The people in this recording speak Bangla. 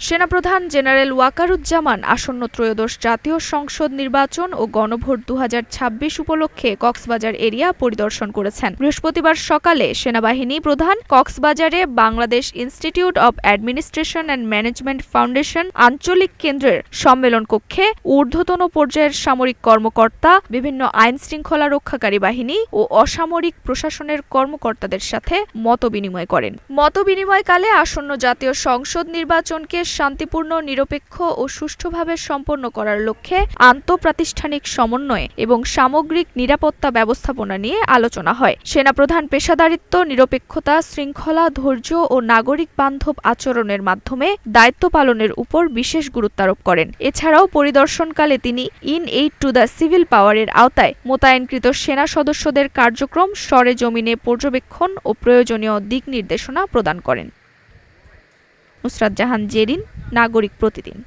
সেনাপ্রধান জেনারেল ওয়াকারুজ্জামান আসন্ন ত্রয়োদশ জাতীয় সংসদ নির্বাচন ও গণভোট ২০২৬ উপলক্ষে কক্সবাজার এরিয়া পরিদর্শন করেছেন। বৃহস্পতিবার সকালে সেনাবাহিনী প্রধান কক্সবাজারে Bangladesh institute of administration and management foundation আঞ্চলিক কেন্দ্রের সম্মেলন কক্ষে ঊর্ধ্বতন পর্যায়ের সামরিক কর্মকর্তা, বিভিন্ন আইন শৃঙ্খলা রক্ষাকারী বাহিনী ও অসামরিক প্রশাসনের কর্মকর্তাদের সাথে মতবিনিময় করেন। মতবিনিময়কালে আসন্ন জাতীয় সংসদ নির্বাচনকে শান্তিপূর্ণ, নিরপেক্ষ ও সুষ্ঠুভাবে সম্পন্ন করার লক্ষ্যে আন্তঃপ্রাতিষ্ঠানিক সমন্বয় এবং সামগ্রিক নিরাপত্তা ব্যবস্থাপনা নিয়ে আলোচনা হয়। সেনাপ্রধান পেশাদারিত্ব, নিরপেক্ষতা, শৃঙ্খলা, ধৈর্য ও নাগরিক বান্ধব আচরণের মাধ্যমে দায়িত্ব পালনের উপর বিশেষ গুরুত্ব আরোপ করেন। এছাড়াও পরিদর্শনকালে তিনি in aid to the civil পাওয়ারের আওতায় মোতায়েনকৃত সেনা সদস্যদের কার্যক্রম সরেজমিনে পর্যবেক্ষণ ও প্রয়োজনীয় দিক নির্দেশনা প্রদান করেন। নুসরাত জাহান জেরিন, নাগরিক প্রতিদিন।